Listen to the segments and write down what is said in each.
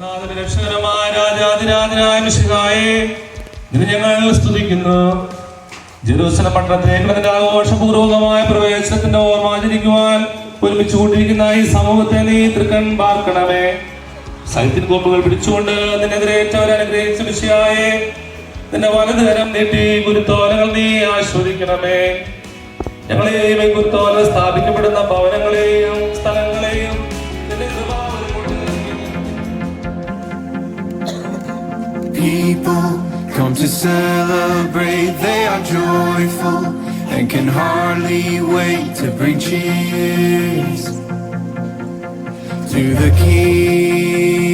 രക്ഷകരമായ രാജാധിരാജനായ മിശിഹായേ, നിന്നെ ഞങ്ങൾ സ്തുതിക്കുന്നു. ജെറൂസലം പട്ടണത്തിലേക്ക് അതിന്റെ ആഘോഷപൂർവകമായ പ്രവേശനത്തിന്റെ ഓർമ്മ ആചരിക്കുവാൻ ഒരുമിച്ച് കൂട്ടിയിരിക്കുന്ന ഈ സമൂഹത്തെ നീ തൃക്കൺ പാർക്കണമേ. സൈത്തിൻ കോപ്പുകൾ പിടിച്ചുകൊണ്ട് നിന്നെതിരേറ്റവരെ അനുഗ്രഹിച്ച മിശിഹായേ, നിന്റെ വലതുകരം നീട്ടി ഗുരുത്തോലകൾ നീ ആസ്വദിക്കണമേ. ഞങ്ങളെയും ഈ ഗുരുത്തോല സ്ഥാപിക്കപ്പെടുന്ന ഭവനങ്ങളെയും സ്ഥലങ്ങളെയും People come to celebrate, they are joyful and can hardly wait to bring cheers to the King.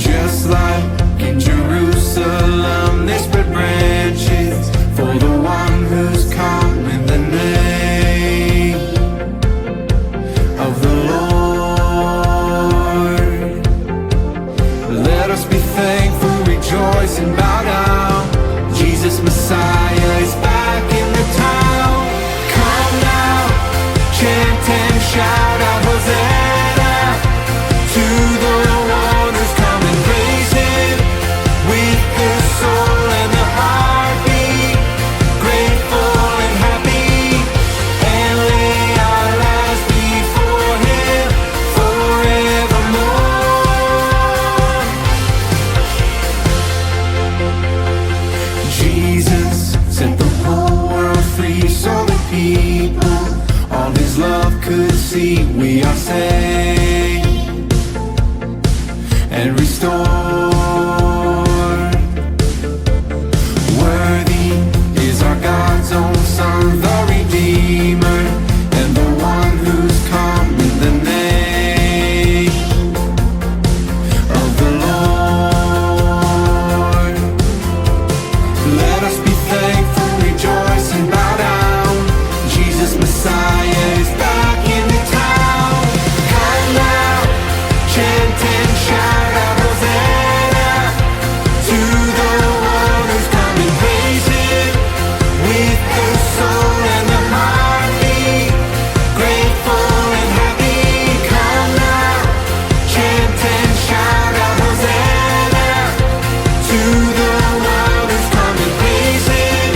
Just like in Jerusalem, they spread branches for the one who's come in the name of the Lord. Let us be thankful, rejoice and bow down. Jesus Messiah is back in the town. Come now, chant and shout out Hosanna to the one who's come and praise Him with the soul and the heartbeat, grateful and happy, and lay our lives before Him forevermore. Jesus set the whole world free so that people all His love could see. We are saved and restored. Worthy is our God's own Son, the Redeemer, and the one who's come in the name of the Lord. Let us be thankful, rejoice and bow down. Jesus Messiah is back in the town. Come now, chant and shout out Hosanna to the one who's come and praise Him with the soul and the heartbeat, grateful and happy. Come now, chant and shout out Hosanna to the one who's come and praise Him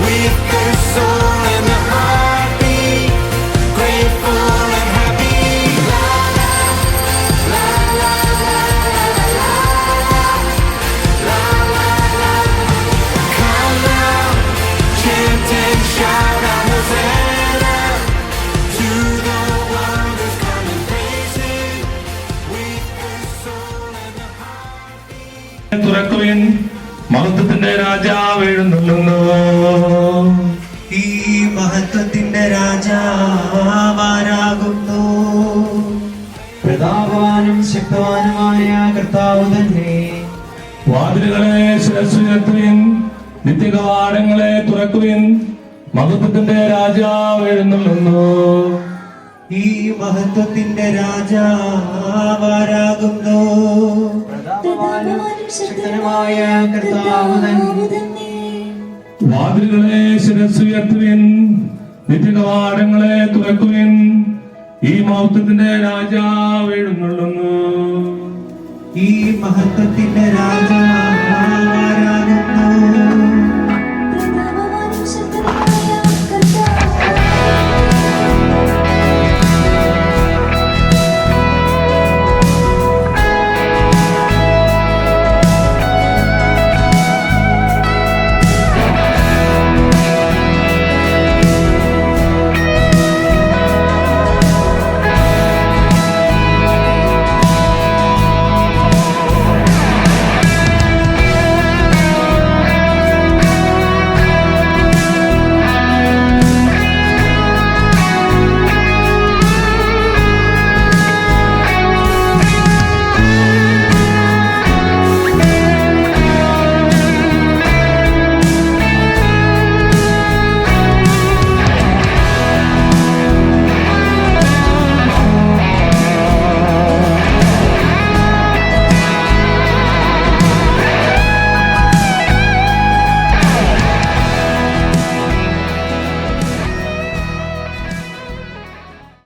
with the soul and the heartbeat, grateful and happy. La la la la la la la la la. Come now, chant and shout out Hosanna to the one who's come and praise Him with the soul and the heartbeat. തുറക്കുവിൻ, മഹത്വത്തിന്റെ രാജാവ് എഴുന്നള്ളുന്നു. ഈ മഹത്വത്തിന്റെ രാജാവാരാകുന്നു. പ്രതാപവാനും ശക്തവാനുമായ കർത്താവ് തന്നെ. വാതിലുകളെ ശിരസ്സുയർത്തുവിൻ, നിത്യകവാടങ്ങളെ തുറക്കുവിൻ, മഹത്വത്തിന്റെ രാജാവ് എഴുന്നള്ളുന്നു. ഈ മഹത്വത്തിന്റെ രാജാവാരാകുന്നു. പ്രതാപവാനും ശക്തനുമായ കർത്താവ് തന്നെ. വാതിലുകളെ ശിരസ്സുയർത്തുവിൻ, നിത്യകവാടങ്ങളെ തുറക്കുവിൻ, ഈ മഹത്വത്തിന്റെ രാജാവ് എഴുന്നള്ളുന്നു. ഈ മഹത്വത്തിന്റെ രാജാവ്